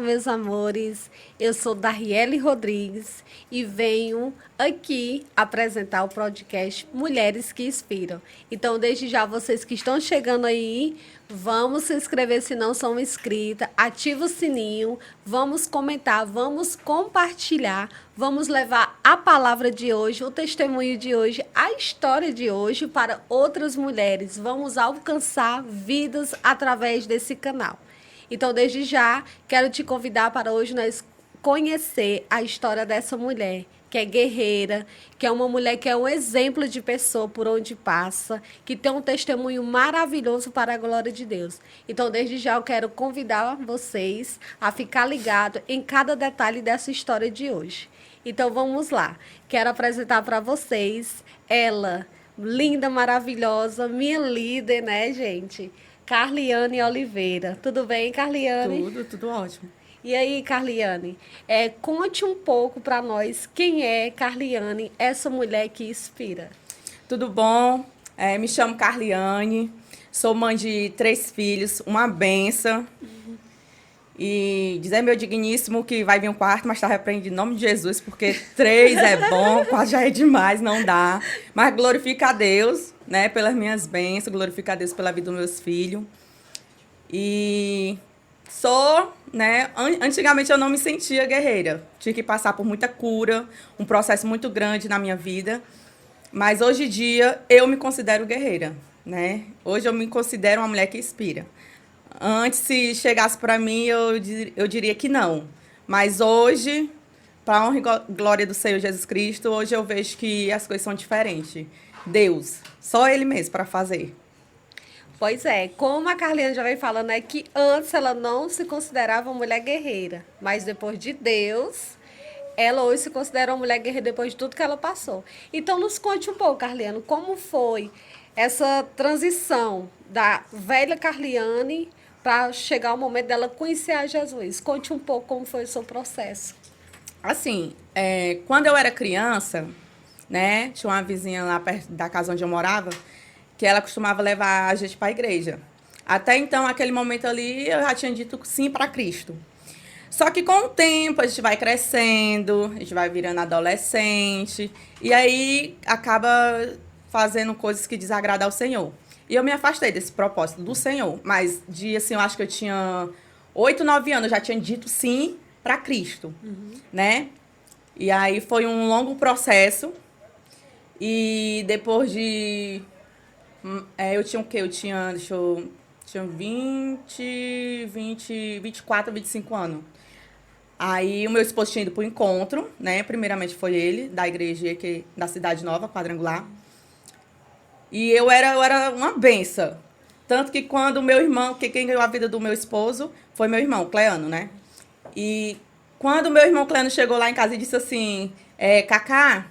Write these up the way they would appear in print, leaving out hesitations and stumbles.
meus amores. Eu sou Darielle Rodrigues e venho aqui apresentar o podcast Mulheres que Inspiram. Então, desde já, vocês que estão chegando aí, vamos se inscrever se não são inscritas, ativa o sininho, vamos comentar, vamos compartilhar, vamos levar a palavra de hoje, o testemunho de hoje, a história de hoje para outras mulheres. Vamos alcançar vidas através desse canal. Então, desde já, quero te convidar para hoje nós conhecer a história dessa mulher, que é guerreira, que é uma mulher que é um exemplo de pessoa por onde passa, que tem um testemunho maravilhoso para a glória de Deus. Então, desde já, eu quero convidar vocês a ficar ligado em cada detalhe dessa história de hoje. Então, vamos lá. Quero apresentar para vocês ela, linda, maravilhosa, minha líder, né, gente? Carliane Oliveira. Tudo bem, Carliane? Tudo ótimo. E aí, Carliane, conte um pouco para nós quem é Carliane, essa mulher que inspira. Tudo bom? Me chamo Carliane, sou mãe de 3 filhos, uma benção. E dizer meu digníssimo que vai vir um quarto, mas está repreendido em nome de Jesus, porque 3 é bom, 4 já é demais, não dá. Mas glorifica a Deus, né, pelas minhas bênçãos, glorifica a Deus pela vida dos meus filhos. E sou, né, antigamente eu não me sentia guerreira. Tive que passar por muita cura, um processo muito grande na minha vida. Mas hoje em dia eu me considero guerreira, né? Hoje eu me considero uma mulher que inspira. Antes, se chegasse para mim, eu diria que não. Mas hoje, para a honra e glória do Senhor Jesus Cristo, hoje eu vejo que as coisas são diferentes. Deus, só Ele mesmo para fazer. Pois é, como a Carliane já vem falando, é que antes ela não se considerava uma mulher guerreira, mas depois de Deus, ela hoje se considera uma mulher guerreira depois de tudo que ela passou. Então, nos conte um pouco, Carliane, como foi essa transição da velha Carliane para chegar o momento dela conhecer a Jesus. Conte um pouco como foi o seu processo. Assim, quando eu era criança, né, tinha uma vizinha lá perto da casa onde eu morava, que ela costumava levar a gente para a igreja. Até então, aquele momento ali, eu já tinha dito sim para Cristo. Só que com o tempo, a gente vai crescendo, a gente vai virando adolescente, e aí acaba fazendo coisas que desagradam ao Senhor. E eu me afastei desse propósito do Senhor. Mas, assim, eu acho que eu tinha 8, 9 anos, eu já tinha dito sim para Cristo, né? E aí foi um longo processo. E depois de... eu tinha o quê? Tinha 24, 25 anos. Aí o meu esposo tinha ido pro encontro, né? Primeiramente foi ele, da igreja aqui, da Cidade Nova, Quadrangular. E eu era uma benção. Tanto que quando o meu irmão, que quem ganhou a vida do meu esposo foi meu irmão, Cleano, né? E quando o meu irmão Cleano chegou lá em casa e disse assim, Cacá,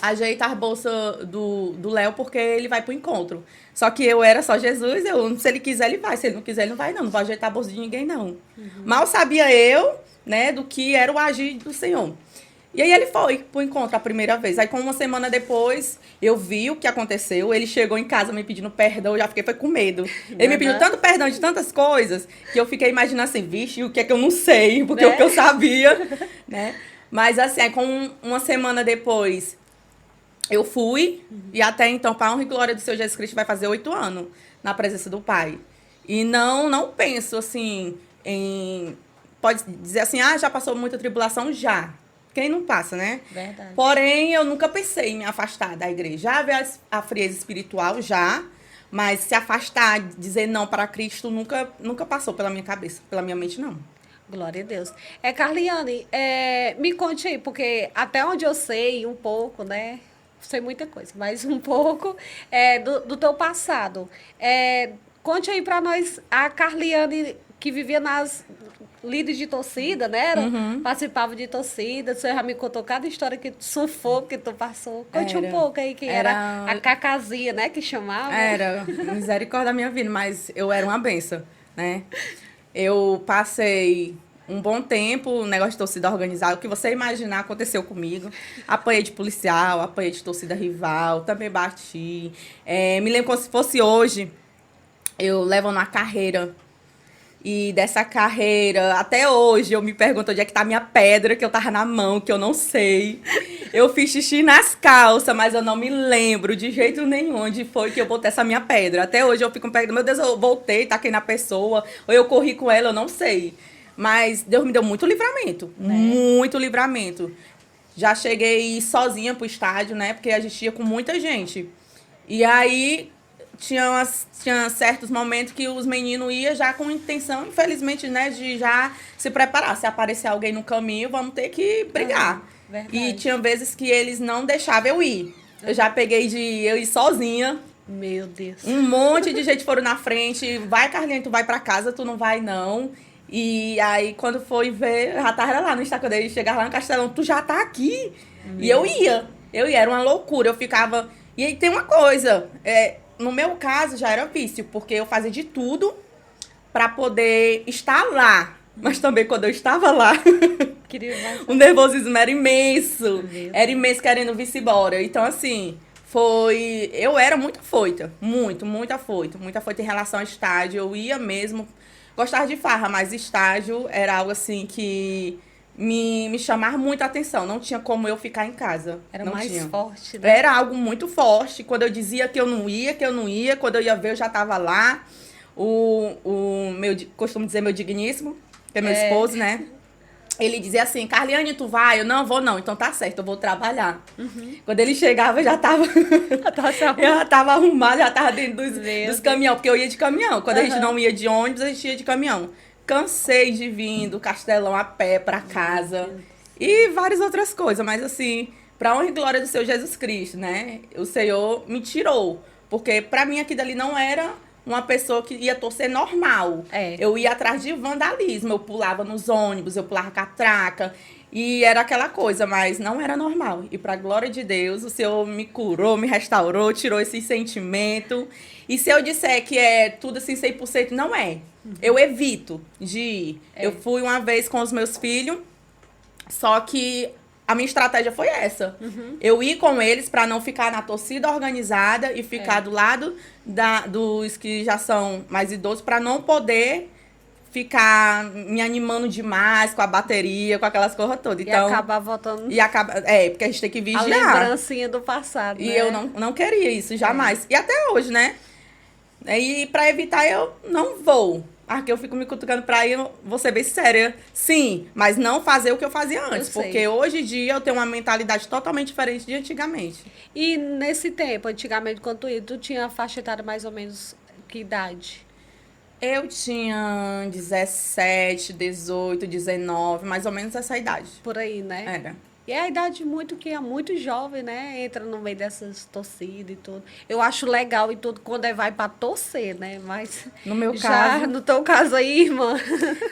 ajeita a bolsa do Léo porque ele vai pro encontro. Só que eu era só Jesus, se ele quiser ele vai, se ele não quiser ele não vai não vou ajeitar a bolsa de ninguém não. Mal sabia eu, né, do que era o agir do Senhor. E aí ele foi pro encontro a primeira vez. Aí, com uma semana depois, eu vi o que aconteceu. Ele chegou em casa me pedindo perdão, eu já fiquei com medo. Ele me pediu tanto perdão de tantas coisas, que eu fiquei imaginando assim, vixe, o que é que eu não sei, porque o que eu sabia, né? Mas assim, aí, com uma semana depois, eu fui, e até então, para a honra e glória do Senhor Jesus Cristo, vai fazer 8 anos na presença do Pai. E não penso assim, pode dizer assim, já passou muita tribulação? Já. Quem não passa, né? Verdade. Porém, eu nunca pensei em me afastar da igreja. Já havia a frieza espiritual, já. Mas se afastar, dizer não para Cristo, nunca passou pela minha cabeça, pela minha mente, não. Glória a Deus. Carliane, me conte aí, porque até onde eu sei um pouco, né? Sei muita coisa, mas um pouco do teu passado. Conte aí para nós a Carliane que vivia nas líderes de torcida, né? Participava de torcida. Você já me contou cada história que sufoco que tu passou. Conte um pouco aí, que era a Cacazia, né? Que chamava. Era misericórdia da minha vida, mas eu era uma benção, né? Eu passei um bom tempo, o negócio de torcida organizada, o que você imaginar aconteceu comigo. Apanhei de policial, apanhei de torcida rival, também bati. Me lembro como se fosse hoje, eu levando uma carreira e dessa carreira. Até hoje eu me pergunto onde é que tá a minha pedra, que eu tava na mão, que eu não sei. Eu fiz xixi nas calças, mas eu não me lembro de jeito nenhum onde foi que eu botei essa minha pedra. Até hoje eu fico perguntando, meu Deus, eu voltei, taquei na pessoa, ou eu corri com ela, eu não sei. Mas Deus me deu muito livramento, muito livramento. Já cheguei sozinha pro estádio, né? Porque a gente ia com muita gente. E aí tinha certos momentos que os meninos iam já com intenção, infelizmente, né, de já se preparar. Se aparecer alguém no caminho, vamos ter que brigar. E tinha vezes que eles não deixavam eu ir. Eu já peguei de eu ir sozinha. Meu Deus. Um monte de gente foram na frente. Vai, Carlinhos, tu vai pra casa, tu não vai, não. E aí, quando foi ver, eu já tava lá no Estado, quando chegava lá no Castelão, tu já tá aqui? E eu ia, era uma loucura, eu ficava... E aí tem uma coisa, no meu caso já era vício, porque eu fazia de tudo pra poder estar lá. Mas também quando eu estava lá, o nervosismo era imenso. Era imenso querendo vir embora. Então, assim, eu era muito afoita. Muito afoita. Muito afoita em relação ao estádio. Eu ia mesmo... Gostava de farra, mas estágio era algo assim que me chamava muita atenção. Não tinha como eu ficar em casa. Era não mais tinha. forte, né? Era algo muito forte. Quando eu dizia que eu não ia, quando eu ia ver, eu já estava lá. Costumo dizer meu digníssimo, que é meu esposo, né? Ele dizia assim, Carliane, tu vai? Eu não vou, não. Então tá certo, eu vou trabalhar. Quando ele chegava, eu já tava... eu já tava arrumada, já tava dentro dos caminhões, porque eu ia de caminhão. Quando a gente não ia de ônibus, a gente ia de caminhão. Cansei de vir do Castelão a pé pra casa. E várias outras coisas. Mas assim, pra honra e glória do Senhor Jesus Cristo, né? O Senhor me tirou. Porque pra mim aquilo ali não era... uma pessoa que ia torcer normal. Eu ia atrás de vandalismo, eu pulava nos ônibus, eu pulava catraca, e era aquela coisa, mas não era normal. E para a glória de Deus, o Senhor me curou, me restaurou, tirou esse sentimento. E se eu disser que é tudo assim 100%, não é. Eu evito de ir. Eu fui uma vez com os meus filhos, só que a minha estratégia foi essa. Eu ir com eles para não ficar na torcida organizada e ficar do lado dos que já são mais idosos, para não poder ficar me animando demais com a bateria, com aquelas coisas todas. Então, acabar voltando... porque a gente tem que vigiar. A lembrancinha do passado, E né? eu não queria isso, jamais. E até hoje, né? E para evitar, eu não vou. Que eu fico me cutucando pra ir, eu vou ser bem séria. Sim, mas não fazer o que eu fazia antes. Porque hoje em dia eu tenho uma mentalidade totalmente diferente de antigamente. E nesse tempo, antigamente, quando tu tinha faixa etária mais ou menos que idade? Eu tinha 17, 18, 19, mais ou menos essa idade. Por aí, né? Era. E é a idade que é muito jovem, né? Entra no meio dessas torcidas e tudo. Eu acho legal e tudo quando vai pra torcer, né? Mas no meu caso... No teu caso aí, irmã...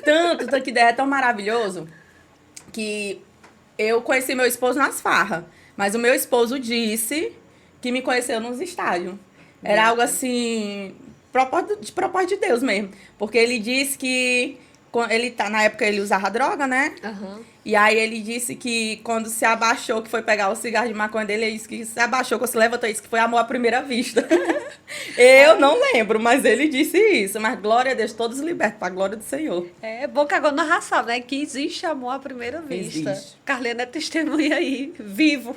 Tanto que ideia é tão maravilhoso que eu conheci meu esposo nas farras. Mas o meu esposo disse que me conheceu nos estádios. Era algo assim... de propósito de Deus mesmo. Porque ele disse que... na época ele usava droga, né? E aí ele disse que quando se abaixou, que foi pegar o cigarro de maconha dele, ele disse que se abaixou, quando se levantou, disse que foi amor à primeira vista. Eu não lembro, mas ele disse isso. Mas glória a Deus, todos libertos, para a glória do Senhor. É bom que agora nós já sabemos, né? Que existe amor à primeira vista. Existe. Carlene é testemunha aí, vivo.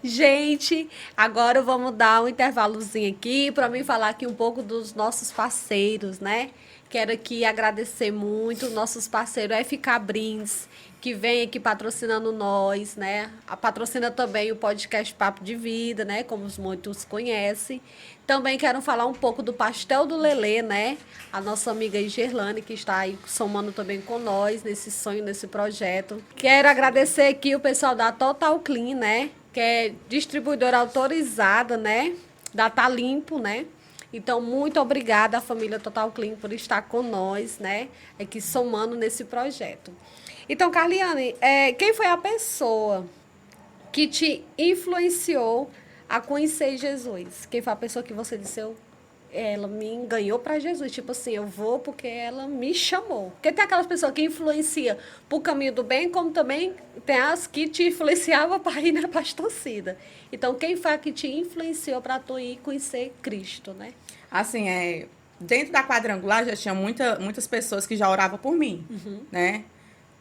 Gente, agora vamos dar um intervalozinho aqui para mim falar aqui um pouco dos nossos parceiros, né? Quero aqui agradecer muito nossos parceiros FK Brindes, que vem aqui patrocinando nós, né? Patrocina também o podcast Papo de Vida, né? Como muitos conhecem. Também quero falar um pouco do Pastel do Lelê, né? A nossa amiga Gerlane, que está aí somando também com nós nesse sonho, nesse projeto. Quero agradecer aqui o pessoal da Total Clean, né? Que é distribuidora autorizada, né? Da Tá Limpo, né? Então, muito obrigada à família Total Clean por estar com nós, né? Aqui somando nesse projeto. Então, Carliane, quem foi a pessoa que te influenciou a conhecer Jesus? Quem foi a pessoa que você disse, ela me ganhou para Jesus? Tipo assim, eu vou porque ela me chamou. Porque tem aquelas pessoas que influenciam pro caminho do bem, como também tem as que te influenciavam para ir para as torcidas. Então, quem foi a que te influenciou para tu ir conhecer Cristo, né? Assim, dentro da quadrangular já tinha muitas pessoas que já oravam por mim, né?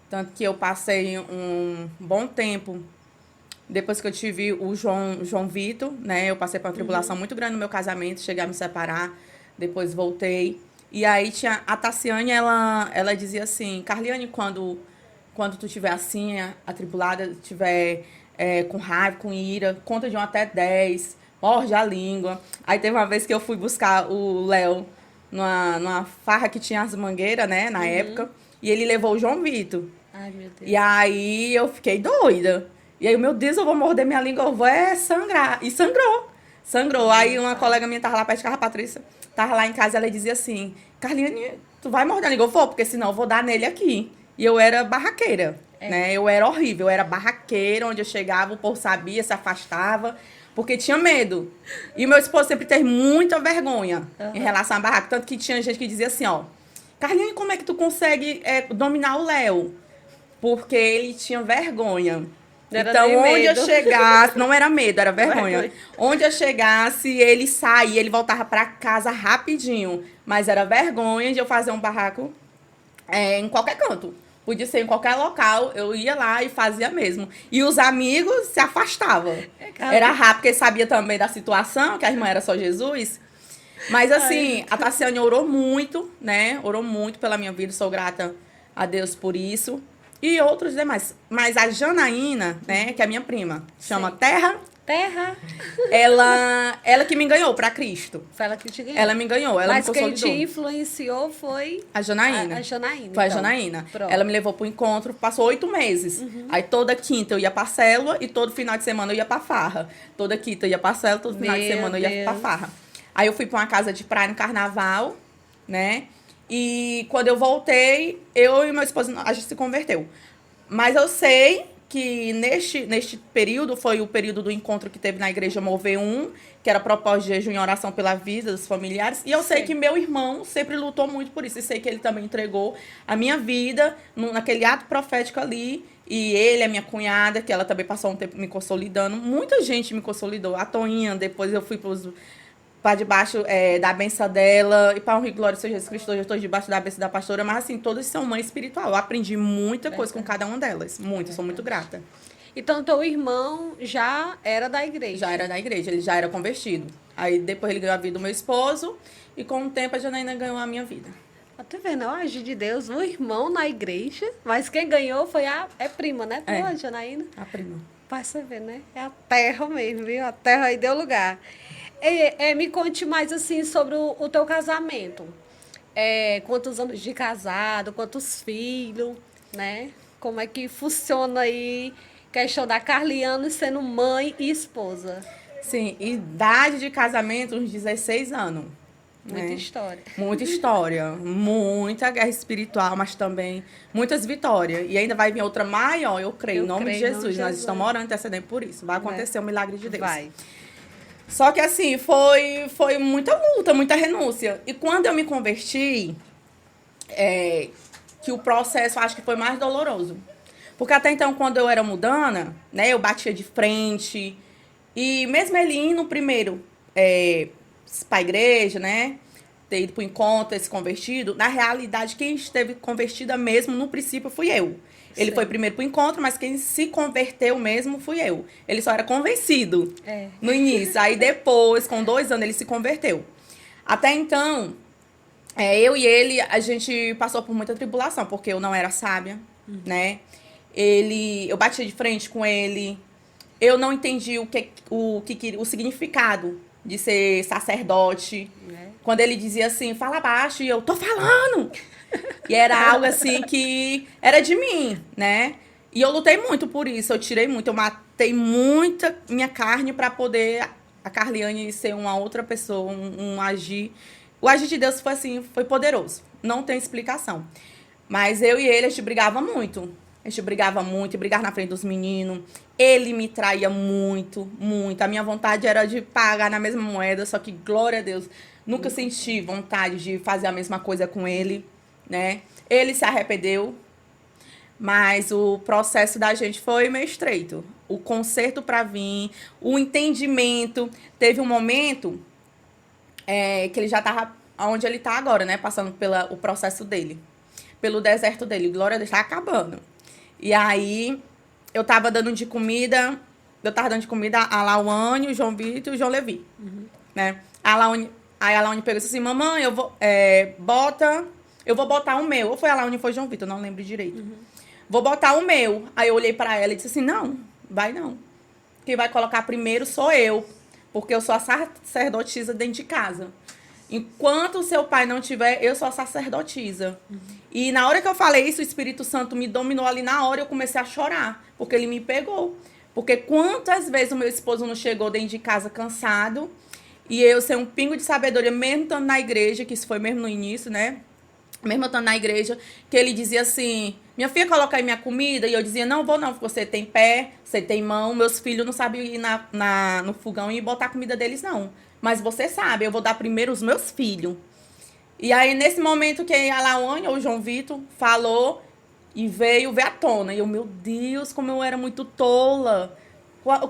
Tanto que eu passei um bom tempo, depois que eu tive o João Vitor, né? Eu passei por uma tribulação muito grande no meu casamento, cheguei a me separar, depois voltei. E aí tinha a Tassiane, ela dizia assim, Carliane, quando tu estiver assim, atribulada, estiver com raiva, com ira, conta de 1 até 10, morde a língua. Aí teve uma vez que eu fui buscar o Léo numa farra que tinha as mangueiras, né, na época, e ele levou o João Vitor. Ai, meu Deus. E aí eu fiquei doida. E aí, meu Deus, eu vou morder minha língua, eu vou sangrar. E sangrou. Sangrou. Aí uma colega minha tava lá perto de casa, a Patrícia, tava lá em casa, ela dizia assim, Carlinhos, tu vai morder a língua? Eu vou, porque senão eu vou dar nele aqui. E eu era barraqueira, né? Eu era horrível, eu era barraqueira, onde eu chegava, o povo sabia, se afastava, porque tinha medo. E o meu esposo sempre teve muita vergonha em relação à barraca. Tanto que tinha gente que dizia assim, ó, Carlinhos, como é que tu consegue dominar o Léo? Porque ele tinha vergonha. Então, onde eu chegasse, não era medo, era vergonha. Onde eu chegasse, ele saía, ele voltava para casa rapidinho. Mas era vergonha de eu fazer um barraco em qualquer canto. Podia ser em qualquer local, eu ia lá e fazia mesmo. E os amigos se afastavam. Era rápido, porque sabia também da situação, que a irmã era só Jesus. Mas assim, a Tassiane orou muito, né? Orou muito pela minha vida, sou grata a Deus por isso. E outros demais. Mas a Janaína, né, que é a minha prima, chama Terra. Ela que me ganhou pra Cristo. Foi ela que te ganhou. Ela me ganhou, ela me consolidou. Mas quem te influenciou foi... A Janaína. A Janaína. Foi então. a Janaína. Pronto. Ela me levou pro encontro, passou 8 meses. Aí toda quinta eu ia pra célula e todo final de semana eu ia pra farra. Toda quinta eu ia pra célula, todo final de semana eu ia pra farra. Aí eu fui pra uma casa de praia no carnaval, né? E quando eu voltei, eu e meu esposo, a gente se converteu. Mas eu sei que neste período, foi o período do encontro que teve na igreja Mover 1, que era propósito de jejum e oração pela vida dos familiares. E eu sei que meu irmão sempre lutou muito por isso. E sei que ele também entregou a minha vida naquele ato profético ali. E ele, a minha cunhada, que ela também passou um tempo me consolidando. Muita gente me consolidou. A Toinha, depois eu fui para debaixo da benção dela, e para honra e glória seja Jesus Cristo, hoje eu estou debaixo da benção da pastora, mas assim, todas são mãe espiritual. Eu aprendi muita coisa com cada uma delas, muito, sou muito grata. Então, teu irmão já era da igreja? Já era da igreja, ele já era convertido. Aí depois ele ganhou a vida do meu esposo, e com o tempo a Janaína ganhou a minha vida. Tá vendo? O agir de Deus, o irmão na igreja, mas quem ganhou foi a prima, né? A Janaína? A prima. Pra você ver, né? É a terra mesmo, viu? A terra aí deu lugar. Me conte mais, assim, sobre o teu casamento. Quantos anos de casado, quantos filhos, né? Como é que funciona aí, questão da Carliane sendo mãe e esposa? Sim, idade de casamento, uns 16 anos. Muita história. Muita história, muita guerra espiritual, mas também muitas vitórias. E ainda vai vir outra maior, eu creio, em nome de Jesus. Nós estamos orando, intercedendo por isso. Vai acontecer o milagre de Deus. Vai. Só que assim, foi muita luta, muita renúncia. E quando eu me converti, que o processo acho que foi mais doloroso. Porque até então, quando eu era mudana, né, eu batia de frente. E mesmo ele indo primeiro para a igreja, né, ter ido para o encontro, ter se convertido, na realidade, quem esteve convertida mesmo, no princípio, fui eu. Ele foi primeiro pro encontro, mas quem se converteu mesmo fui eu. Ele só era convencido no início. Aí depois, com 2 anos, ele se converteu. Até então, eu e ele, a gente passou por muita tribulação, porque eu não era sábia, né? Eu batia de frente com ele. Eu não entendi o significado de ser sacerdote. Quando ele dizia assim, fala baixo, e eu, tô falando! E era algo assim que era de mim, né? E eu lutei muito por isso, eu tirei muito, eu matei muita minha carne para poder a Carliane ser uma outra pessoa, um agir. O agir de Deus foi assim, foi poderoso, não tem explicação. Mas eu e ele, a gente brigava muito. A gente brigava muito, e brigava na frente dos meninos. Ele me traía muito, muito. A minha vontade era de pagar na mesma moeda, só que, glória a Deus, nunca senti vontade de fazer a mesma coisa com ele, né? Ele se arrependeu, mas o processo da gente foi meio estreito. O conserto para vir, o entendimento. Teve um momento que ele já estava onde ele tá agora, né? Passando pelo o processo dele. Pelo deserto dele. Glória a Deus, tá acabando. E aí, eu tava dando de comida... Eu tava dando de comida a Lawane, o João Vitor e o João Levi. Né? Aí a Lawane pegou e disse assim, mamãe, eu vou botar o meu. Ou foi a Lawane ou foi o João Vitor, não lembro direito. Vou botar o meu. Aí eu olhei pra ela e disse assim, não, vai não. Quem vai colocar primeiro sou eu. Porque eu sou a sacerdotisa dentro de casa. Enquanto o seu pai não tiver, eu sou a sacerdotisa. E na hora que eu falei isso, o Espírito Santo me dominou ali na hora, eu comecei a chorar. Porque ele me pegou. Porque quantas vezes o meu esposo não chegou dentro de casa cansado, e eu ser um pingo de sabedoria, mesmo estando na igreja, que isso foi mesmo no início, né? Mesmo estando na igreja, que ele dizia assim, minha filha, coloca aí minha comida, e eu dizia, não vou não, porque você tem pé, você tem mão, meus filhos não sabem ir no fogão e botar a comida deles, não. Mas você sabe, eu vou dar primeiro os meus filhos. E aí, nesse momento que a Lawane, ou o João Vitor, falou... E veio ver à tona. E eu, meu Deus, como eu era muito tola.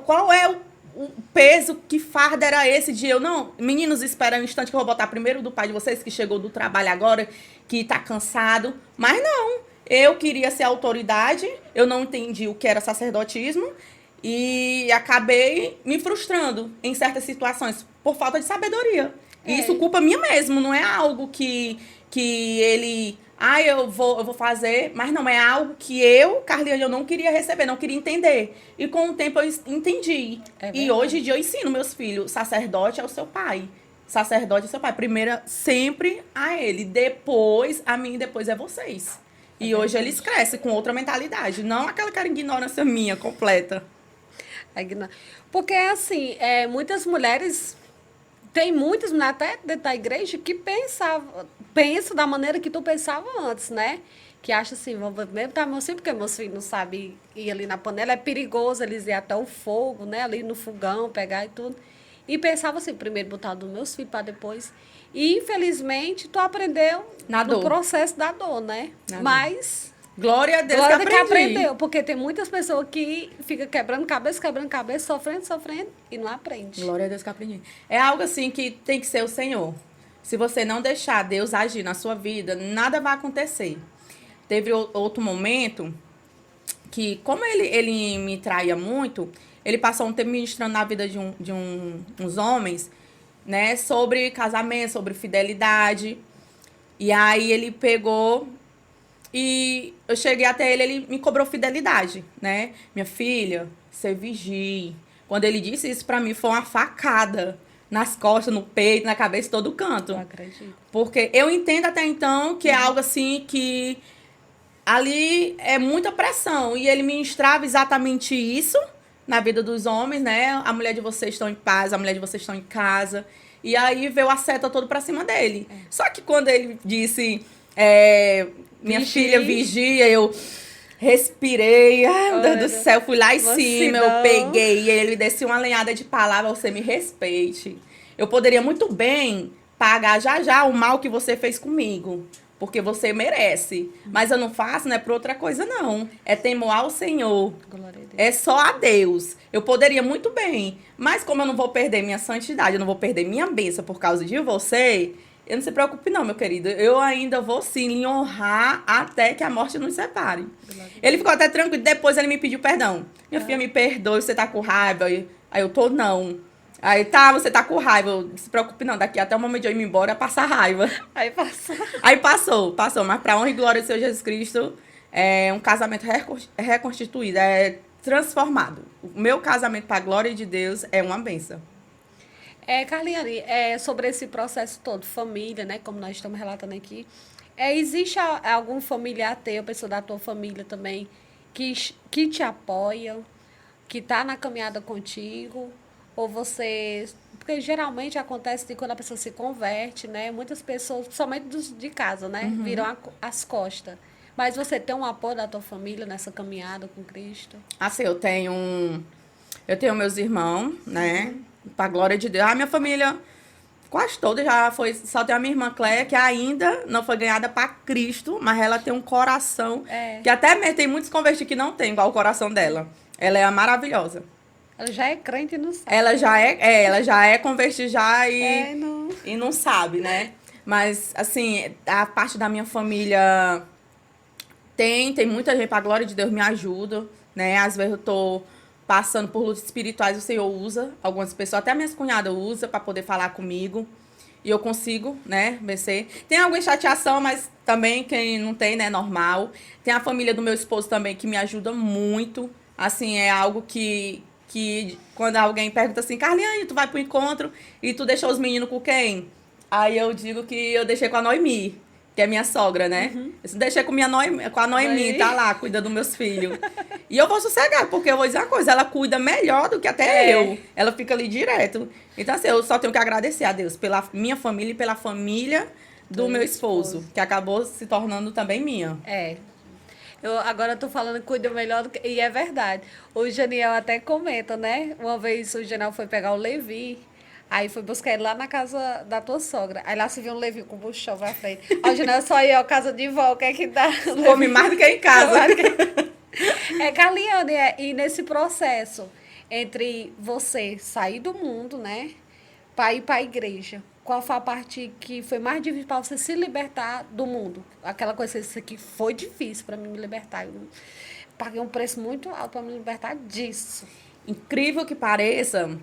Qual é o peso, que fardo era esse de eu? Não, meninos, espera um instante que eu vou botar primeiro do pai de vocês, que chegou do trabalho agora, que tá cansado. Mas não, eu queria ser autoridade, eu não entendi o que era sacerdotismo e acabei me frustrando em certas situações por falta de sabedoria. E isso culpa minha mesmo, não é algo que ele... eu vou fazer, mas não, é algo que eu, Carliane, eu não queria receber, não queria entender. E com o tempo eu entendi. E hoje em dia eu ensino meus filhos, sacerdote é o seu pai. Sacerdote é o seu pai. Primeiro, sempre a ele. Depois, a mim, depois é vocês. E hoje eles crescem com outra mentalidade. Não aquela cara ignorância minha, completa. Porque, assim, muitas mulheres... Tem muitas mulheres até dentro da igreja que pensam da maneira que tu pensava antes, né? Que acha assim, vou mesmo dar meu filho, porque meus filhos não sabem ir ali na panela, é perigoso eles ir até o fogo, né? Ali no fogão, pegar e tudo. E pensava assim, primeiro botar dos meus filhos para depois. E, infelizmente, tu aprendeu no processo da dor, né? Mas... Glória a Deus que aprendeu, porque tem muitas pessoas que ficam quebrando cabeça, sofrendo e não aprende. Glória a Deus que aprendi. É algo assim que tem que ser o Senhor. Se você não deixar Deus agir na sua vida, nada vai acontecer. Teve outro momento que, como ele me traía muito, ele passou um tempo ministrando na vida de uns homens, né, sobre casamento, sobre fidelidade. E aí ele pegou... E eu cheguei até ele me cobrou fidelidade, né? Minha filha, você vigie. Quando ele disse isso pra mim, foi uma facada nas costas, no peito, na cabeça, todo canto. Eu acredito. Porque eu entendo até então que é algo assim que ali é muita pressão. E ele ministrava exatamente isso na vida dos homens, né? A mulher de vocês estão em paz, a mulher de vocês estão em casa. E aí veio a seta todo pra cima dele. Só que quando ele disse... minha filha vigia, eu respirei, ai meu Deus do céu, fui lá em cima, eu peguei, e ele desceu uma lenhada de palavras, você me respeite. Eu poderia muito bem pagar já o mal que você fez comigo, porque você merece. Mas eu não faço, não é por outra coisa, não. É temor ao Senhor. É só a Deus. Eu poderia muito bem, mas como eu não vou perder minha santidade, eu não vou perder minha bênção por causa de você... Eu não se preocupe não, meu querido. Eu ainda vou sim lhe honrar até que a morte nos separe. Ele ficou até tranquilo. Depois ele me pediu perdão. Minha filha, me perdoe, você tá com raiva. Aí eu tô, não. Aí, tá, você tá com raiva. Eu, não se preocupe não, daqui até o momento de eu ir embora, passar raiva. Aí passou. Mas pra honra e glória do Senhor Jesus Cristo, é um casamento reconstituído, é transformado. O meu casamento, pra glória de Deus, é uma bênção. Carliane, sobre esse processo todo, família, né, como nós estamos relatando aqui, existe algum familiar teu, pessoa da tua família também, que te apoia, que está na caminhada contigo, ou você... Porque geralmente acontece de quando a pessoa se converte, né, muitas pessoas, somente de casa, né, viram as costas. Mas você tem um apoio da tua família nessa caminhada com Cristo? Assim, eu tenho meus irmãos, né, pra glória de Deus. A minha família, quase toda, já foi... Só tem a minha irmã Cléia, que ainda não foi ganhada pra Cristo, mas ela tem um coração... Que até mesmo tem muitos convertidos que não tem igual o coração dela. Ela é maravilhosa. Ela já é crente e não sabe. Ela já é convertida já e não sabe, né? Mas, assim, a parte da minha família tem muita gente, pra glória de Deus, me ajuda, né? Às vezes eu tô passando por lutas espirituais, o Senhor usa, algumas pessoas, até minhas cunhadas usa para poder falar comigo. E eu consigo, né, vencer. Tem alguma chateação, mas também quem não tem, né, normal. Tem a família do meu esposo também que me ajuda muito. Assim, é algo que quando alguém pergunta assim, Carliane, tu vai pro encontro e tu deixou os meninos com quem? Aí eu digo que eu deixei com a Noemi, que é minha sogra, né? Eu deixei com, com a Noemi, tá lá, cuida dos meus filhos. E eu vou sossegar, porque eu vou dizer uma coisa, ela cuida melhor do que até eu. Ela fica ali direto. Então, assim, eu só tenho que agradecer a Deus pela minha família e pela família do meu esposo, que acabou se tornando também minha. É. Eu agora tô falando que cuida melhor do que. E é verdade. O Janiel até comenta, né? Uma vez o Janiel foi pegar o Levi. Aí foi buscar ele lá na casa da tua sogra. Aí lá se viu um Levi com o buchão pra frente. Aí o Janiel só ia à casa de vó, o que é que dá? Come mais do que em casa. É, Carliane, e nesse processo entre você sair do mundo, né? Para ir para a igreja. Qual foi a parte que foi mais difícil para você se libertar do mundo? Aquela coisa, isso aqui foi difícil para mim me libertar. Eu paguei um preço muito alto para me libertar disso. Incrível que pareça,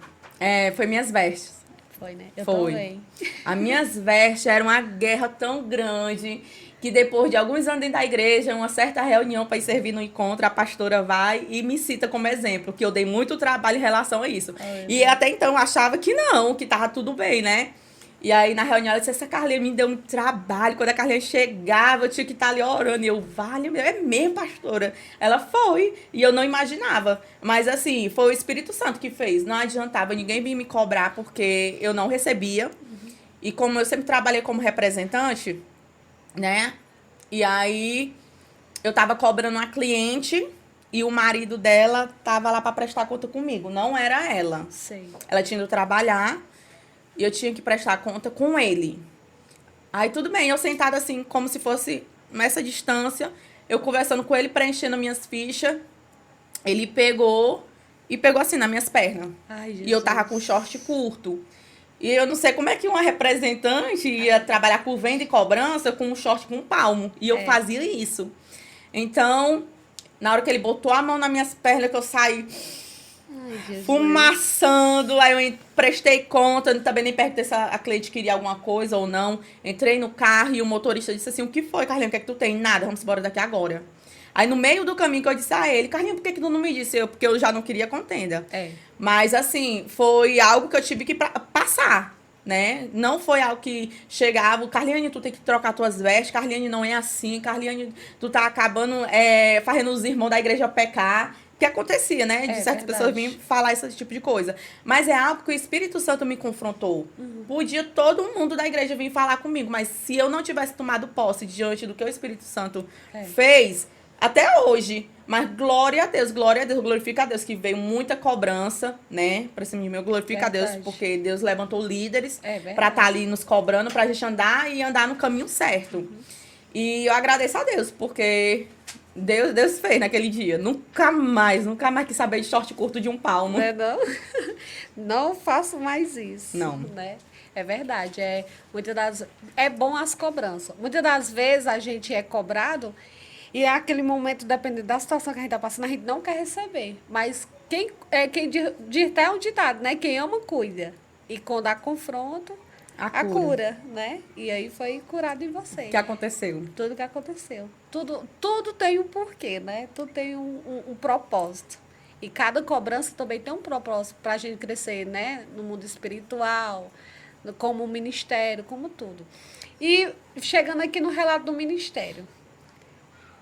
foi minhas vestes. Foi, né? Eu Foi. também. As minhas vestes era uma guerra tão grande que depois de alguns anos dentro da igreja, uma certa reunião para ir servir no encontro, a pastora vai e me cita como exemplo, que eu dei muito trabalho em relação a isso. E até então eu achava que não, que tava tudo bem, né? E aí na reunião ela disse, essa Carlinha me deu um trabalho, quando a Carlinha chegava eu tinha que estar ali orando, e eu, vale, é mesmo, pastora? Ela foi, e eu não imaginava, mas assim, foi o Espírito Santo que fez, não adiantava ninguém vir me cobrar, porque eu não recebia, e como eu sempre trabalhei como representante, né, e aí eu tava cobrando uma cliente, e o marido dela tava lá para prestar conta comigo, não era ela. Sei. Ela tinha ido trabalhar, e eu tinha que prestar conta com ele. Aí tudo bem, eu sentada assim, como se fosse nessa distância, eu conversando com ele, preenchendo minhas fichas. Ele pegou e pegou assim nas minhas pernas. Ai, Jesus. E eu tava com short curto. E eu não sei como é que uma representante ia trabalhar com venda e cobrança com um short com um palmo. E eu fazia isso. Então, na hora que ele botou a mão nas minhas pernas, que eu saí fumaçando, aí eu prestei conta, também nem perguntei se a cliente queria alguma coisa ou não. Entrei no carro e o motorista disse assim, o que foi, Carlinhos, o que é que tu tem? Nada, vamos embora daqui agora. Aí no meio do caminho que eu disse a ele, Carlinhos, por que tu não me disse? Porque eu já não queria contenda. Mas assim, foi algo que eu tive que passar, né? Não foi algo que chegava, Carliane, tu tem que trocar tuas vestes, Carliane não é assim, Carliane, tu tá acabando fazendo os irmãos da igreja pecar. Que acontecia, né? De certas pessoas virem falar esse tipo de coisa. Mas é algo que o Espírito Santo me confrontou. Podia todo mundo da igreja vir falar comigo, mas se eu não tivesse tomado posse diante do que o Espírito Santo fez, até hoje, mas glória a Deus, glorifica a Deus, que veio muita cobrança, né? Pra cima de mim, glorifica a Deus, porque Deus levantou líderes pra estar ali nos cobrando, pra gente andar e andar no caminho certo. E eu agradeço a Deus, porque Deus fez naquele dia. Nunca mais quis saber de short curto de um palmo. Não, não faço mais isso. Não. Né? É verdade. É bom as cobranças. Muitas das vezes a gente é cobrado e é aquele momento, dependendo da situação que a gente está passando, a gente não quer receber. Mas quem diz até um ditado, né? Quem ama, cuida. E quando há confronto, a cura, né? E aí foi curado em você. O que aconteceu? Tudo que aconteceu. Tudo tem um porquê, né? Tudo tem um propósito. E cada cobrança também tem um propósito para a gente crescer, né? No mundo espiritual, como ministério, como tudo. E chegando aqui no relato do ministério.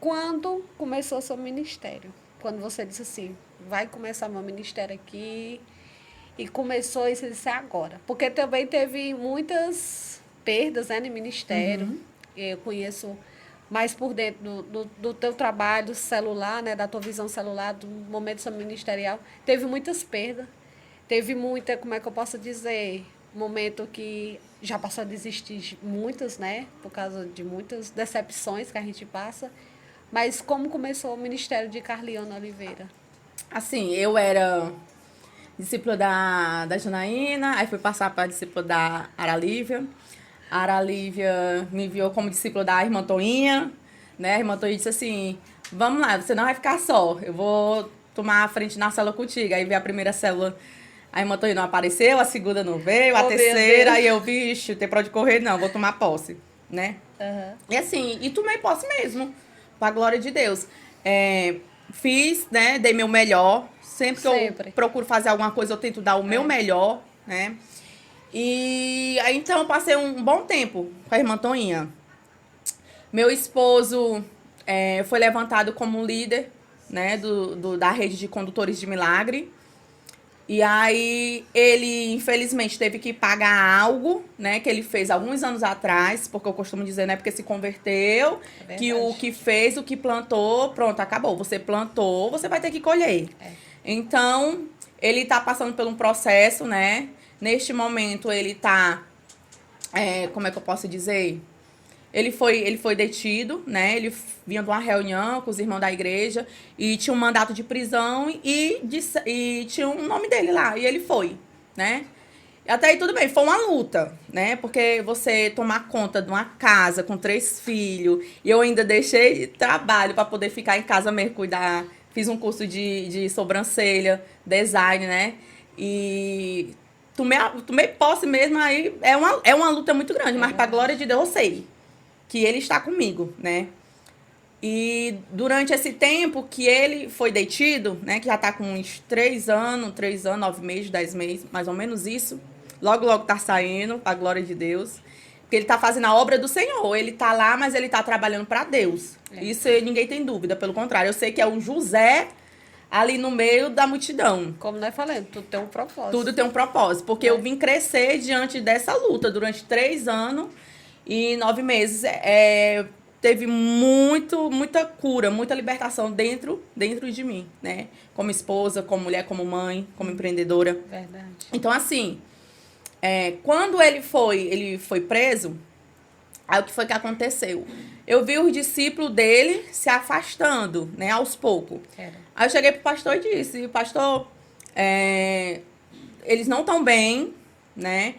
Quando começou o seu ministério? Quando você disse assim, vai começar meu ministério aqui... E começou isso agora. Porque também teve muitas perdas, né, no ministério. Eu conheço mais por dentro do teu trabalho celular, né, da tua visão celular, do momento do seu ministerial. Teve muitas perdas. Teve muita, como é que eu posso dizer, momento que já passou a desistir muitas, né, por causa de muitas decepções que a gente passa. Mas como começou o ministério de Carliane Oliveira? Assim, eu era discípula da Janaína, aí fui passar para discípula da Ara Lívia. A Ara Lívia me enviou como discípula da irmã Toinha, né? A irmã Toinha disse assim, vamos lá, você não vai ficar só, eu vou tomar a frente na célula contigo. Aí veio a primeira célula, a irmã Toinha não apareceu, a segunda não veio, a terceira, aí eu, vixe, tem pra onde correr, não, vou tomar posse, né? E assim, e tomei posse mesmo, pra glória de Deus. Fiz, né, dei meu melhor, sempre que eu procuro fazer alguma coisa, eu tento dar o meu melhor, né? E aí, então, eu passei um bom tempo com a irmã Toinha. Meu esposo foi levantado como líder, né, da rede de condutores de milagre. E aí, ele, infelizmente, teve que pagar algo, né, que ele fez alguns anos atrás, porque eu costumo dizer, né, porque se converteu, que o que fez, o que plantou, pronto, acabou. Você plantou, você vai ter que colher. Então, ele tá passando por um processo, né, neste momento ele tá, como é que eu posso dizer? Ele foi detido, né? Ele vinha de uma reunião com os irmãos da igreja e tinha um mandato de prisão e tinha um nome dele lá. E ele foi, né? E até aí tudo bem, foi uma luta, né? Porque você tomar conta de uma casa com 3 filhos e eu ainda deixei trabalho para poder ficar em casa mesmo, cuidar. Fiz um curso de sobrancelha, design, né? E tomei posse mesmo, aí é uma luta muito grande, mas para a glória de Deus eu sei que ele está comigo, né? E durante esse tempo que ele foi detido, né, que já tá com uns 3 anos, 9 meses, 10 meses, mais ou menos isso, logo tá saindo, a glória de Deus, porque ele tá fazendo a obra do Senhor, ele tá lá, mas ele tá trabalhando para Deus. Isso ninguém tem dúvida, pelo contrário, eu sei que é um José ali no meio da multidão. Como nós falamos, tudo tem um propósito. Tudo tem um propósito, porque eu vim crescer diante dessa luta durante 3 anos, e 9 meses teve muita cura, muita libertação dentro de mim, né? Como esposa, como mulher, como mãe, como empreendedora. Verdade. Então, assim, quando ele foi preso, aí o que foi que aconteceu? Eu vi os discípulos dele se afastando, né? Aos poucos. Aí eu cheguei pro pastor e disse, pastor, eles não estão bem, né?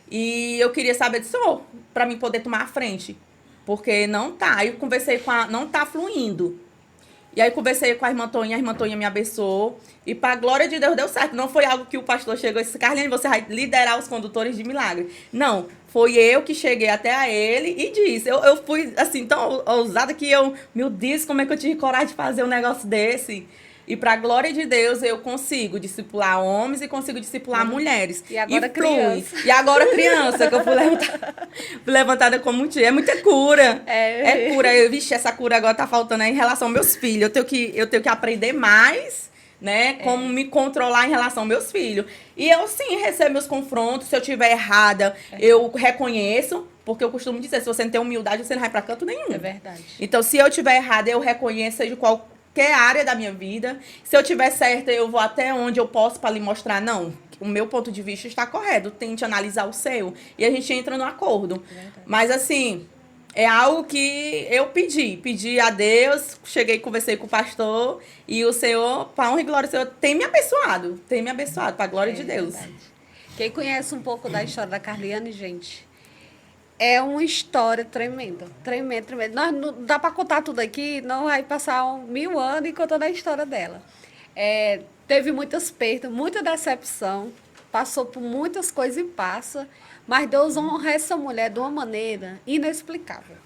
E eu queria saber do senhor, para mim poder tomar a frente. Porque não tá. Aí eu conversei não tá fluindo. E aí conversei com a irmã Toinha me abençoou. E para a glória de Deus deu certo. Não foi algo que o pastor chegou e disse, Carlinhos, você vai liderar os condutores de milagre. Não, foi eu que cheguei até a ele e disse. Eu fui, assim, tão ousada que meu Deus, como é que eu tive coragem de fazer um negócio desse? E para a glória de Deus, eu consigo discipular homens e consigo discipular mulheres. E agora criança. E agora criança, que eu fui levantada como tia. É muita cura. É cura. Vixe, essa cura agora tá faltando aí em relação aos meus filhos. Eu tenho que aprender mais, né? Como me controlar em relação aos meus filhos. E eu, sim, recebo meus confrontos. Se eu estiver errada, eu reconheço. Porque eu costumo dizer, se você não tem humildade, você não vai pra canto nenhum. É verdade. Então, se eu estiver errada, eu reconheço de qualquer área da minha vida. Se eu tiver certa, eu vou até onde eu posso para lhe mostrar, não, o meu ponto de vista está correto, tente analisar o seu. E a gente entra no acordo. Mas, assim, é algo que eu pedi a Deus, cheguei, conversei com o pastor, e o Senhor, para honra e glória do Senhor, tem me abençoado, para a glória de Deus. Verdade. Quem conhece um pouco da história da Carliane, gente, é uma história tremenda. Nós não dá para contar tudo aqui, não vai passar 1000 anos contando a história dela. Teve muitas perdas, muita decepção, passou por muitas coisas e passa, mas Deus honra essa mulher de uma maneira inexplicável.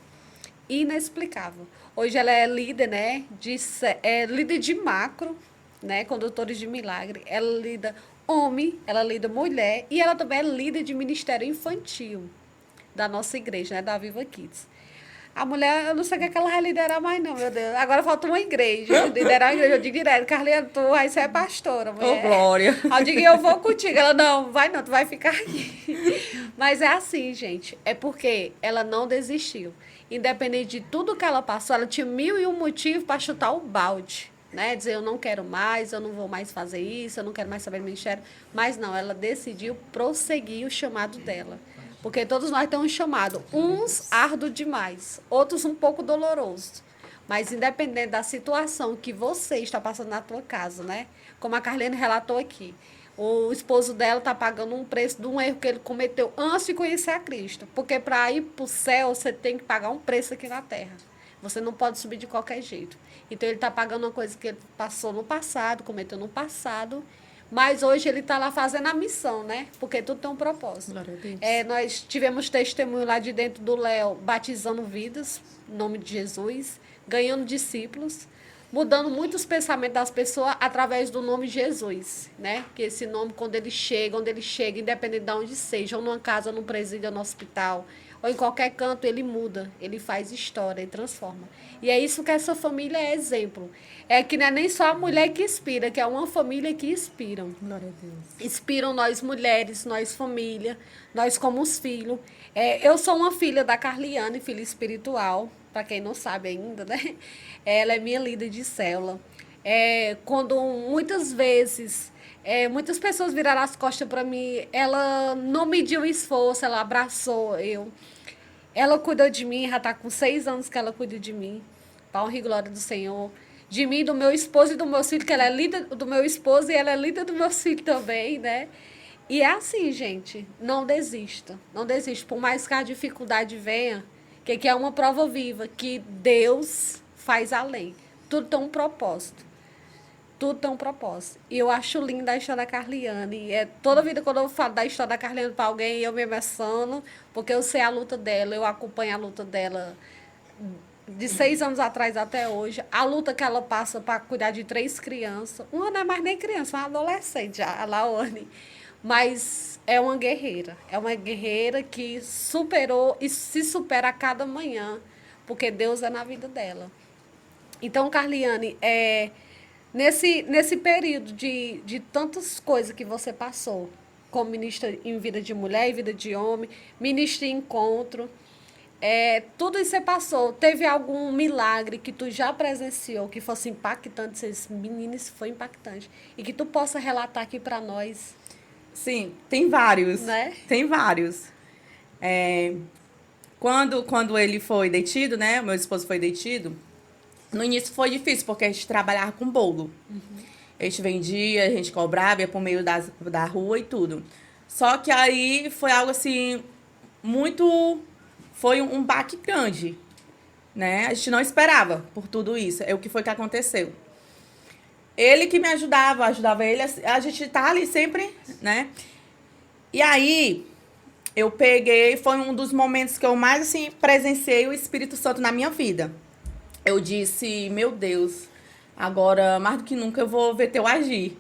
Inexplicável. Hoje ela é líder, né? Líder de macro, né? Condutores de milagre. Ela lida homem, ela lida mulher e ela também é líder de ministério infantil da nossa igreja, né, da Viva Kids. A mulher, eu não sei o que ela vai liderar mais não, meu Deus. Agora falta uma igreja. Liderar a igreja, eu digo direto, Carlinha, tu vai ser pastora, mulher. Ô, glória. Eu digo, eu vou contigo. Ela, não, tu vai ficar aqui. Mas é assim, gente, é porque ela não desistiu. Independente de tudo que ela passou, ela tinha 1001 motivos para chutar o balde. Né? Dizer, eu não quero mais, eu não vou mais fazer isso, eu não quero mais saber do ministério. Mas não, ela decidiu prosseguir o chamado dela. Porque todos nós temos um chamado. Uns árduo demais, outros um pouco doloroso. Mas independente da situação que você está passando na tua casa, né? Como a Carlene relatou aqui. O esposo dela está pagando um preço de um erro que ele cometeu antes de conhecer a Cristo. Porque para ir para o céu, você tem que pagar um preço aqui na terra. Você não pode subir de qualquer jeito. Então, ele está pagando uma coisa que ele passou no passado, cometeu no passado. Mas hoje ele está lá fazendo a missão, né? Porque tudo tem um propósito. Glória a Deus. Nós tivemos testemunho lá de dentro do Léo, batizando vidas, em nome de Jesus, ganhando discípulos, mudando muitos pensamentos das pessoas através do nome Jesus, né? Que esse nome, quando ele chega, independente de onde seja, ou numa casa, num presídio, ou no hospital, ou em qualquer canto, ele muda, ele faz história, ele transforma. E é isso que essa família é exemplo. É que não é nem só a mulher que inspira, que é uma família que inspira. Glória a Deus. Inspiram nós mulheres, nós família, nós como os filhos. Eu sou uma filha da Carliane, filha espiritual, para quem não sabe ainda, né? Ela é minha líder de célula. Quando muitas vezes, muitas pessoas viraram as costas para mim, ela não mediu esforço, ela abraçou eu. Ela cuidou de mim, já está com 6 anos que ela cuida de mim. Para honra e glória do Senhor. De mim, do meu esposo e do meu filho, que ela é líder do meu esposo e ela é líder do meu filho também, né? E é assim, gente, não desista. Não desista. Por mais que a dificuldade venha, que é uma prova viva, que Deus faz além. Tudo tem um propósito. Tudo tem um propósito. E eu acho linda a história da Carliane. Toda vida quando eu falo da história da Carliane para alguém, eu me emociono, porque eu sei a luta dela, eu acompanho a luta dela de 6 anos atrás até hoje. A luta que ela passa para cuidar de 3 crianças. Uma não é mais nem criança, é uma adolescente já, a Laone. Mas é uma guerreira. É uma guerreira que superou e se supera a cada manhã, porque Deus é na vida dela. Então, Carliane, nesse período de tantas coisas que você passou, como ministra em vida de mulher e vida de homem, ministra em encontro, tudo isso você passou. Teve algum milagre que tu já presenciou, que fosse impactante? Esses meninos, foi impactante. E que tu possa relatar aqui para nós? Sim, tem vários. Né? Tem vários. Quando ele foi detido, né? O meu esposo foi detido. No início foi difícil, porque a gente trabalhava com bolo. Uhum. A gente vendia, a gente cobrava, ia por meio da rua e tudo. Só que aí foi algo assim, foi um baque grande, né? A gente não esperava por tudo isso. O que foi que aconteceu? Ele que me ajudava ele, a gente tá ali sempre, né? E aí, eu peguei, foi um dos momentos que eu mais, assim, presenciei o Espírito Santo na minha vida. Eu disse, meu Deus, agora, mais do que nunca, eu vou ver teu agir.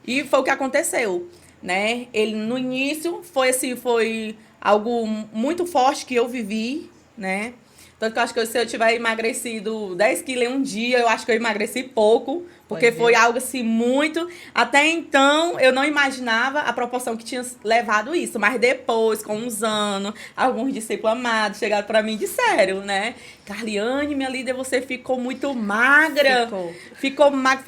E foi o que aconteceu, né? Ele, no início, foi algo muito forte que eu vivi, né? Tanto que eu acho que se eu tiver emagrecido 10 quilos em um dia, eu acho que eu emagreci pouco, porque foi algo assim muito... Até então, eu não imaginava a proporção que tinha levado isso, mas depois, com uns anos, alguns discípulos amados chegaram pra mim e disseram, né? Carliane, minha líder, você ficou muito magra. Ficou magra,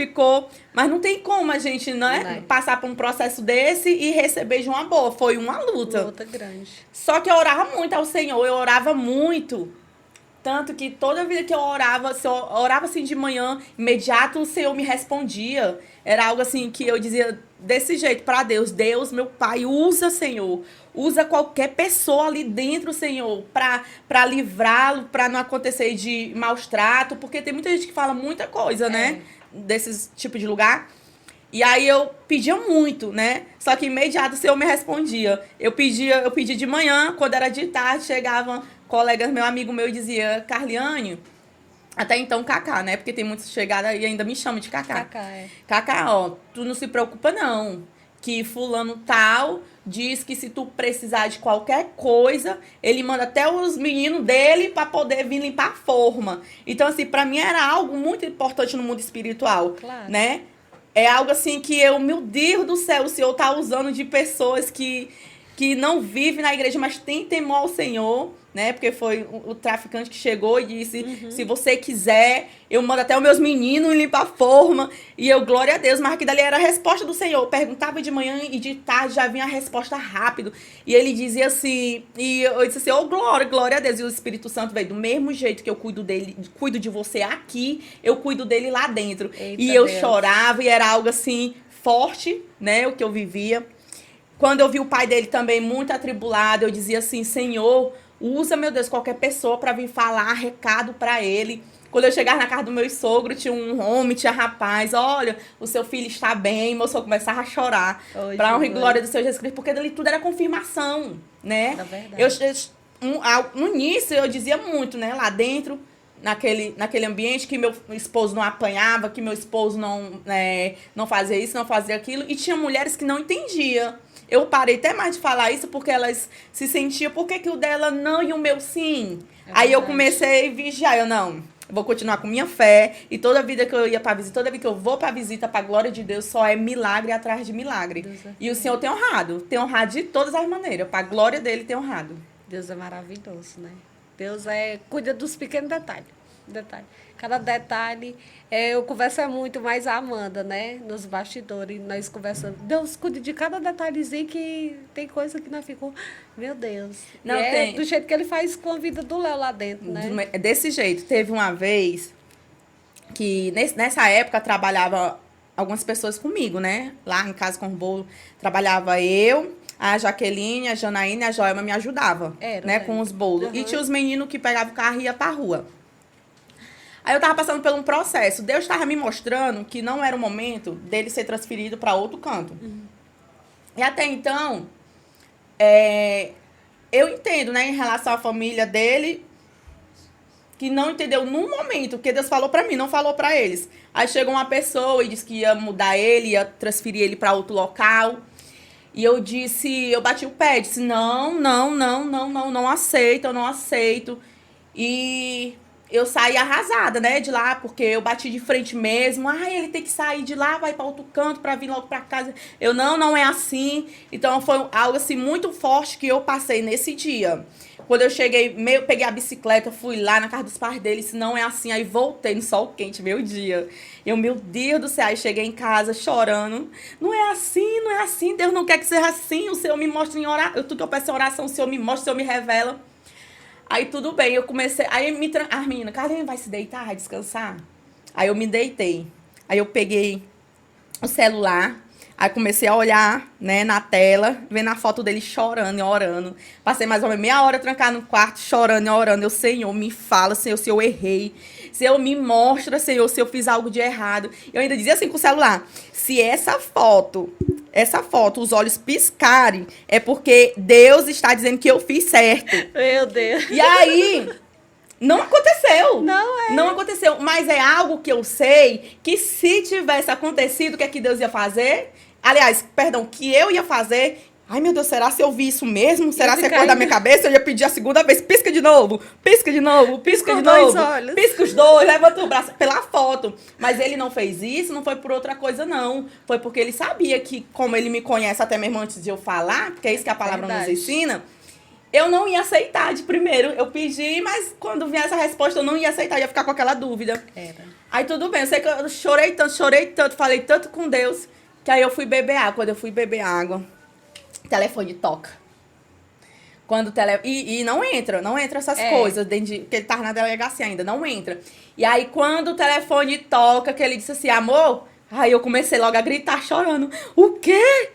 Mas não tem como a gente, né, passar por um processo desse e receber de uma boa. Foi uma luta. Luta grande. Só que eu orava muito ao Senhor, eu orava muito. Tanto que toda vida que eu orava, se eu orava assim de manhã, imediato o Senhor me respondia. Era algo assim que eu dizia desse jeito para Deus. Deus, meu Pai, usa, Senhor. Usa qualquer pessoa ali dentro, Senhor, para livrá-lo, para não acontecer de maus tratos. Porque tem muita gente que fala muita coisa, né? Desses tipo de lugar. E aí eu pedia muito, né? Só que imediato o Senhor me respondia. Eu pedi de manhã, quando era de tarde, chegavam colegas, meu amigo meu, dizia, Carliane, até então Cacá, né? Porque tem muitos chegados e ainda me chamam de Cacá. Cacá, ó, tu não se preocupa não, que fulano tal diz que se tu precisar de qualquer coisa, ele manda até os meninos dele para poder vir limpar a forma. Então, assim, pra mim era algo muito importante no mundo espiritual, né? É algo assim que meu Deus do céu, o Senhor tá usando de pessoas que não vivem na igreja, mas tem temor ao Senhor, né? Porque foi o traficante que chegou e disse, se você quiser, eu mando até os meus meninos limpar a forma. E eu, glória a Deus, mas aqui dali era a resposta do Senhor. Eu perguntava de manhã e de tarde já vinha a resposta rápido. E ele dizia assim, e eu disse assim, glória a Deus. E o Espírito Santo veio, do mesmo jeito que eu cuido de você aqui, eu cuido dele lá dentro. Eita, e eu chorava e era algo assim... forte, né, o que eu vivia. Quando eu vi o pai dele também muito atribulado, eu dizia assim, Senhor, usa, meu Deus, qualquer pessoa para vir falar recado para ele. Quando eu chegava na casa do meu sogro, tinha um homem, tinha rapaz, olha, o seu filho está bem, meu sogro começava a chorar, para honra e glória do Senhor Jesus Cristo, porque dali tudo era confirmação, né? É verdade. No início eu dizia muito, né, lá dentro, naquele ambiente, que meu esposo não apanhava, que meu esposo não fazia isso, não fazia aquilo, e tinha mulheres que não entendiam. Eu parei até mais de falar isso porque elas se sentiam, por que o dela não e o meu sim? Aí eu comecei a vigiar, eu não, vou continuar com minha fé, e toda vida que eu ia pra visita, toda vida que eu vou pra visita, pra glória de Deus, só é milagre atrás de milagre. E o Senhor tem honrado de todas as maneiras, pra glória dele tem honrado. Deus é maravilhoso, né? Deus cuida dos pequenos detalhes. Cada detalhe, eu converso muito mais a Amanda, né? Nos bastidores, nós conversamos. Deus cuida de cada detalhezinho, que tem coisa que nós ficamos, meu Deus. Não, tem. Do jeito que ele faz com a vida do Léo lá dentro, né? Desse jeito. Teve uma vez que, nessa época, trabalhava algumas pessoas comigo, né? Lá em Casa com o Bolo, trabalhava eu, a Jaqueline, a Janaína e a Joelma me ajudavam, né? Com os bolos. E tinha os meninos que pegavam o carro e iam pra rua. Aí eu tava passando por um processo. Deus estava me mostrando que não era o momento dele ser transferido para outro canto. E até então, eu entendo, né, em relação à família dele, que não entendeu num momento, porque Deus falou para mim, não falou para eles. Aí chegou uma pessoa e disse que ia mudar ele, ia transferir ele para outro local. E eu bati o pé, disse, não aceito, eu não aceito. E eu saí arrasada, né, de lá, porque eu bati de frente mesmo. Ele tem que sair de lá, vai para outro canto para vir logo para casa. Eu, não é assim. Então, foi algo, assim, muito forte que eu passei nesse dia. Quando eu cheguei, peguei a bicicleta, fui lá na casa dos pais dele, disse, não é assim. Aí voltei no sol quente, meu dia. Eu, meu Deus do céu, aí cheguei em casa chorando. Não é assim, Deus não quer que seja assim. O Senhor me mostra em oração, tudo que eu peço em oração, o Senhor me mostra, o Senhor me revela. Aí tudo bem, eu comecei, aí as meninas, Carlinhos, vai se deitar, vai descansar? Aí eu me deitei, aí eu peguei o celular, aí comecei a olhar, né, na tela, vendo a foto dele chorando e orando. Passei mais ou menos meia hora trancada no quarto, chorando e orando. Eu, Senhor, me fala, Senhor, se eu errei. Senhor, me mostra, Senhor, se eu fiz algo de errado. Eu ainda dizia assim com o celular, se essa foto, os olhos piscarem, é porque Deus está dizendo que eu fiz certo. Meu Deus. E aí, não aconteceu. Não aconteceu. Mas é algo que eu sei que se tivesse acontecido, o que é que Deus ia fazer? Aliás, perdão, que eu ia fazer. Ai, meu Deus, será se eu vi isso mesmo? Será se é coisa da minha cabeça? Eu ia pedir a segunda vez. Pisca de novo, pisca de novo, pisca de novo. Pisca os dois, levanta o braço pela foto. Mas ele não fez isso, não foi por outra coisa, não. Foi porque ele sabia que, como ele me conhece até mesmo antes de eu falar, porque é isso que a palavra nos ensina, eu não ia aceitar de primeiro. Eu pedi, mas quando vinha essa resposta, eu não ia aceitar, ia ficar com aquela dúvida. Aí tudo bem, eu sei que eu chorei tanto, falei tanto com Deus, que aí eu fui beber água. Quando eu fui beber água, o telefone toca. E não entra essas coisas, porque ele tava na delegacia ainda, não entra. E aí, quando o telefone toca, que ele disse assim, amor, aí eu comecei logo a gritar, chorando. O quê?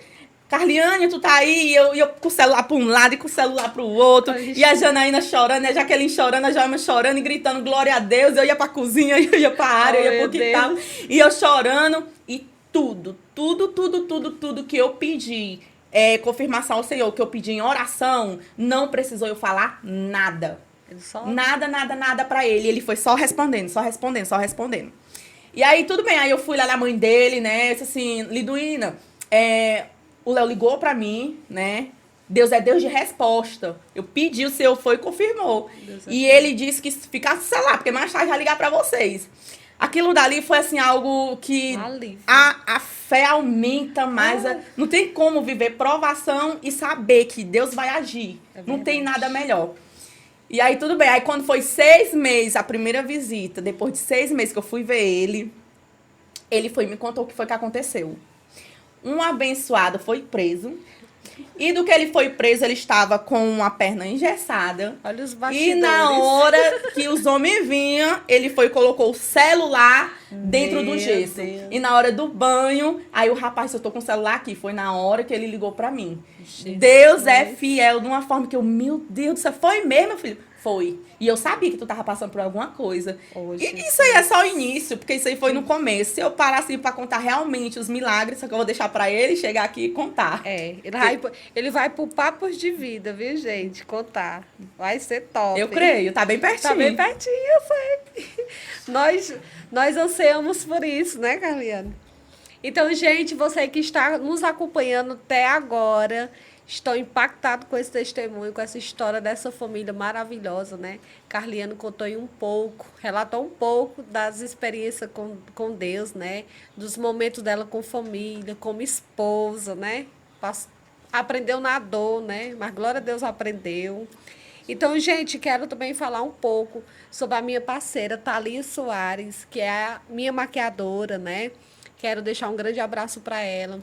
Carliane, tu tá aí? E eu com o celular pra um lado e com o celular pro outro. E a Janaína chorando, e a Jaqueline chorando, a Joelma chorando e gritando, glória a Deus. Eu ia pra cozinha, eu ia pra área, eu ia pro quintal. E eu chorando. E tudo que eu pedi, confirmação ao Senhor, que eu pedi em oração, não precisou eu falar nada. Nada pra ele. Ele foi só respondendo. E aí, tudo bem. Aí eu fui lá na mãe dele, né? Disse assim, Liduína, o Léo ligou pra mim, né? Deus é Deus de resposta. Eu pedi, o Senhor foi e confirmou. E ele disse que ficasse, sei lá, porque mais tarde vai ligar pra vocês. Aquilo dali foi, assim, algo que a fé aumenta mais. Não tem como viver provação e saber que Deus vai agir. Não tem nada melhor. E aí, tudo bem. Aí, quando foi 6 meses, a primeira visita, depois de 6 meses que eu fui ver ele foi e me contou o que foi que aconteceu. Um abençoado foi preso E do que ele foi preso, ele estava com uma perna engessada. Olha os bastidores. E na hora que os homens vinham, ele foi e colocou o celular dentro do gesso. Deus. E na hora do banho, aí o rapaz, eu tô com o celular aqui, foi na hora que ele ligou pra mim. Jesus. Deus é fiel de uma forma que eu, meu Deus do céu, foi mesmo, meu filho? Foi. E eu sabia que tu tava passando por alguma coisa. E isso aí é só o início, porque isso aí foi no começo. Se eu parar assim pra contar realmente os milagres, só que eu vou deixar pra ele chegar aqui e contar. Ele vai pro Papos de Vida, viu, gente? Contar. Vai ser top. Eu creio, tá bem pertinho. Tá bem pertinho, eu sei. Nós ansiamos por isso, né, Carliane? Então, gente, você que está nos acompanhando até agora, estou impactado com esse testemunho, com essa história dessa família maravilhosa, né? Carliane contou aí um pouco, relatou um pouco das experiências com Deus, né? Dos momentos dela com família, como esposa, né? Aprendeu na dor, né? Mas glória a Deus aprendeu. Então, gente, quero também falar um pouco sobre a minha parceira, Thalia Soares, que é a minha maquiadora, né? Quero deixar um grande abraço para ela.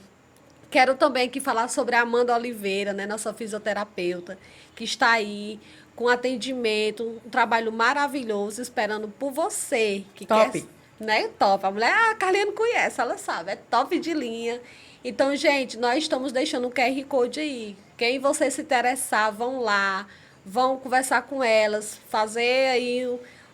Quero também aqui falar sobre a Amanda Oliveira, né, nossa fisioterapeuta, que está aí com atendimento, um trabalho maravilhoso, esperando por você. Que top. Quer, né? Top. A mulher, a Carlinha conhece, ela sabe, é top de linha. Então, gente, nós estamos deixando o QR Code aí. Quem você se interessar, vão lá, vão conversar com elas, fazer aí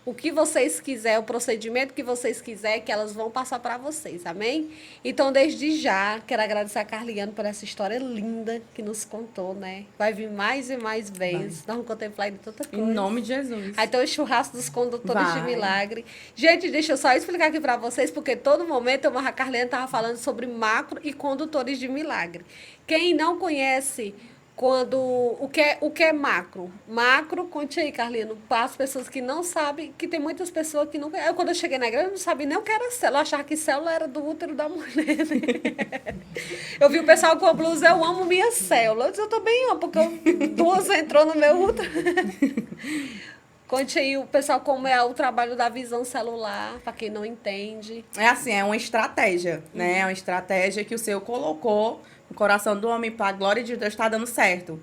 o que vocês quiserem, o procedimento que vocês quiserem, que elas vão passar para vocês, amém? Então, desde já, quero agradecer a Carliane por essa história linda que nos contou, né? Vai vir mais e mais vezes, nós vamos contemplar de tanta coisa. Em nome de Jesus. Aí tem o churrasco dos condutores de milagre. Gente, deixa eu só explicar aqui para vocês, porque todo momento a Carliane estava falando sobre macro e condutores de milagre. Quem não conhece o que é macro? Macro, conte aí, Carlino, para as pessoas que não sabem, que tem muitas pessoas que não conhecem. Quando eu cheguei na igreja, eu não sabia nem o que era célula. Eu achava que célula era do útero da mulher. Né? Eu vi o pessoal com a blusa, eu amo minha célula. Eu disse, eu também amo, porque duas entrou no meu útero. Conte aí, o pessoal, como é o trabalho da visão celular, para quem não entende. É assim, é uma estratégia, né? É uma estratégia que o Senhor colocou no coração do homem para a glória de Deus está dando certo.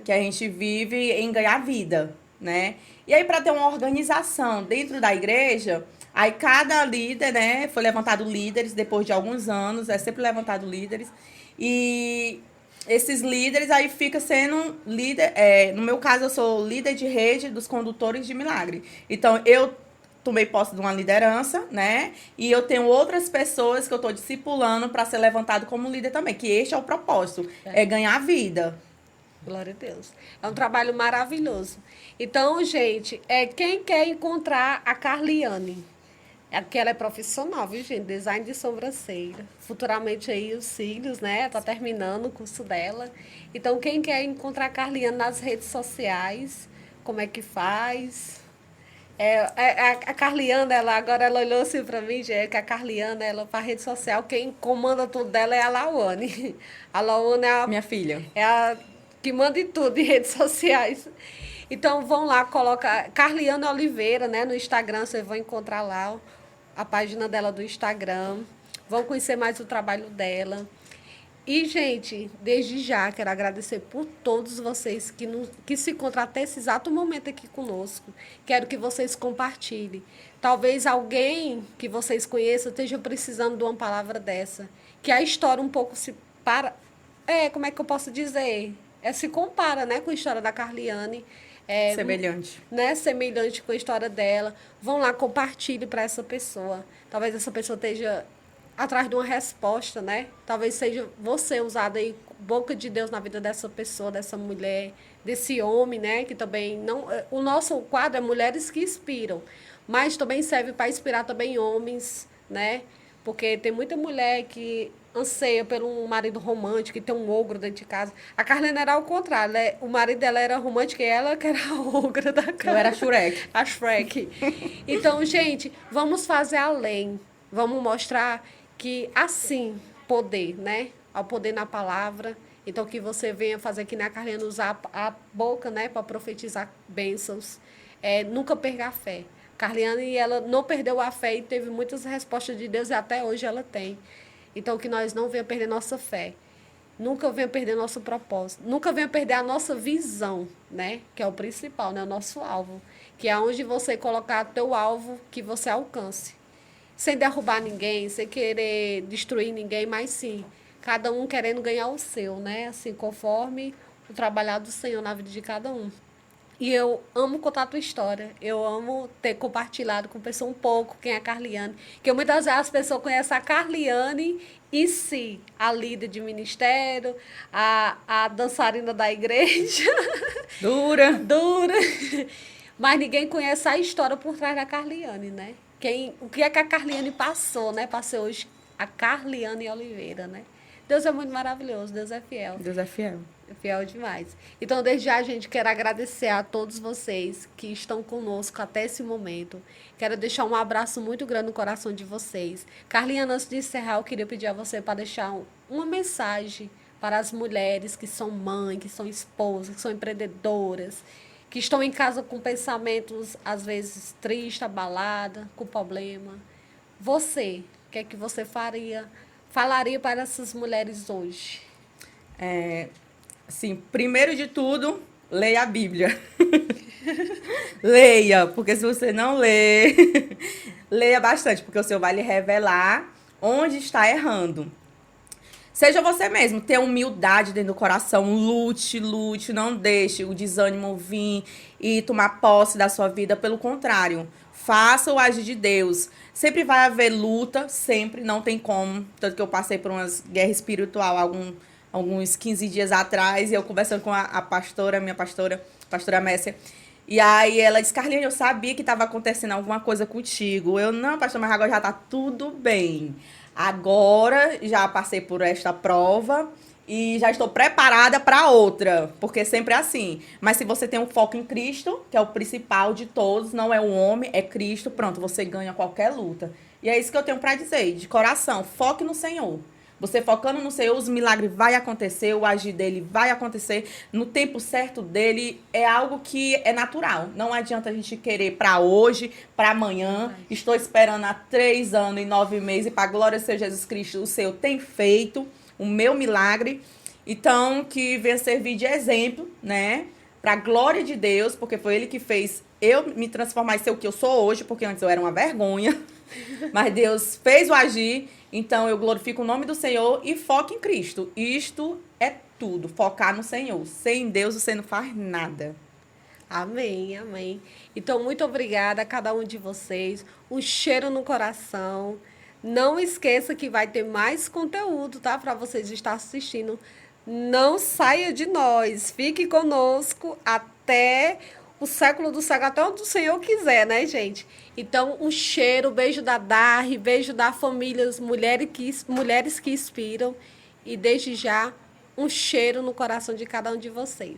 Que a gente vive em ganhar vida, né? E aí, para ter uma organização dentro da igreja, aí cada líder, né? Foi levantado líderes depois de alguns anos, é sempre levantado líderes. E esses líderes aí fica sendo líder, no meu caso eu sou líder de rede dos condutores de milagre. Então eu tomei posse de uma liderança, né? E eu tenho outras pessoas que eu estou discipulando para ser levantado como líder também, que este é o propósito, é ganhar vida. Glória a Deus. É um trabalho maravilhoso. Então, gente, quem quer encontrar a Carliane, que ela é profissional, viu, gente? Design de sobrancelha. Futuramente aí os cílios, né? Tá terminando o curso dela. Então, quem quer encontrar a Carliane nas redes sociais, como é que faz? A Carliane, agora ela olhou assim pra mim, gente, que a Carliane, ela para rede social, quem comanda tudo dela é a Lawane. A Lawane é a minha filha. É a que manda em tudo em redes sociais. Então vão lá, coloca Carliane Oliveira, né, no Instagram, vocês vão encontrar lá a página dela do Instagram. Vão conhecer mais o trabalho dela. E, gente, desde já, quero agradecer por todos vocês que se encontram até esse exato momento aqui conosco. Quero que vocês compartilhem. Talvez alguém que vocês conheçam esteja precisando de uma palavra dessa. Que a história um pouco se para... como é que eu posso dizer? Se compara, né, com a história da Carliane. Semelhante. Né, semelhante com a história dela. Vão lá, compartilhe para essa pessoa. Talvez essa pessoa esteja atrás de uma resposta, né? Talvez seja você usado aí, boca de Deus na vida dessa pessoa, dessa mulher, desse homem, né? Que também não... O nosso quadro é Mulheres que Inspiram, mas também serve para inspirar também homens, né? Porque tem muita mulher que anseia por um marido romântico, que tem um ogro dentro de casa. A Carlene era ao contrário, né? O marido dela era romântico e ela que era a ogra da casa. Eu era a Shrek. A Shrek. Então, gente, vamos fazer além. Vamos mostrar que assim, poder, né? Ao poder na palavra. Então, que você venha fazer que nem a Carlene, usar a boca, né? Para profetizar bênçãos. Nunca perca a fé. Carliane, ela não perdeu a fé e teve muitas respostas de Deus e até hoje ela tem. Então, que nós não venhamos perder nossa fé. Nunca venha perder nosso propósito. Nunca venha perder a nossa visão, né? Que é o principal, né? O nosso alvo. Que é onde você colocar teu alvo que você alcance. Sem derrubar ninguém, sem querer destruir ninguém, mas sim, cada um querendo ganhar o seu, né? Assim, conforme o trabalhar do Senhor na vida de cada um. E eu amo contar a tua história. Eu amo ter compartilhado com a pessoa um pouco quem é a Carliane. Porque muitas vezes as pessoas conhecem a Carliane e sim, a líder de ministério, a dançarina da igreja. Dura. Dura. Mas ninguém conhece a história por trás da Carliane, né? O que é que a Carliane passou, né? Passei hoje a Carliane Oliveira, né? Deus é muito maravilhoso, Deus é fiel. Deus é fiel. É fiel demais. Então, desde já, gente, quero agradecer a todos vocês que estão conosco até esse momento. Quero deixar um abraço muito grande no coração de vocês. Carlinha, antes de encerrar, eu queria pedir a você para deixar uma mensagem para as mulheres que são mães, que são esposas, que são empreendedoras, que estão em casa com pensamentos, às vezes, tristes, abalada, com problema. Você, o que é que você falaria para essas mulheres hoje? Assim, primeiro de tudo, leia a Bíblia. Leia, porque se você não lê, leia bastante, porque o Senhor vai lhe revelar onde está errando. Seja você mesmo, tenha humildade dentro do coração, lute, não deixe o desânimo vir e tomar posse da sua vida. Pelo contrário, faça o agir de Deus. Sempre vai haver luta, sempre, não tem como. Tanto que eu passei por uma guerra espiritual alguns 15 dias atrás, e eu conversando com a pastora, pastora Messia, e aí ela disse, Carlinhos, eu sabia que estava acontecendo alguma coisa contigo. Eu, não, pastor, mas agora já está tudo bem. Agora já passei por esta prova e já estou preparada para outra, porque sempre é assim. Mas se você tem um foco em Cristo, que é o principal de todos, não é o homem, é Cristo, pronto, você ganha qualquer luta. E é isso que eu tenho para dizer, de coração, foque no Senhor. Você focando no Senhor, os milagres vai acontecer, o agir dele vai acontecer, no tempo certo dele, é algo que é natural. Não adianta a gente querer para hoje, para amanhã. Estou esperando há 3 anos e 9 meses, e para a glória de Jesus Cristo, o Senhor tem feito o meu milagre. Então, que venha servir de exemplo, né? Para a glória de Deus, porque foi Ele que fez eu me transformar e ser o que eu sou hoje, porque antes eu era uma vergonha. Mas Deus fez o agir, então eu glorifico o nome do Senhor e foco em Cristo. Isto é tudo, focar no Senhor. Sem Deus você não faz nada. Amém, amém. Então, muito obrigada a cada um de vocês. Um cheiro no coração. Não esqueça que vai ter mais conteúdo, tá? Para vocês estar assistindo. Não saia de nós. Fique conosco até o século do século, até onde o Senhor quiser, né, gente? Então, um cheiro, beijo da Darry, beijo da família, mulheres que inspiram. E desde já, um cheiro no coração de cada um de vocês.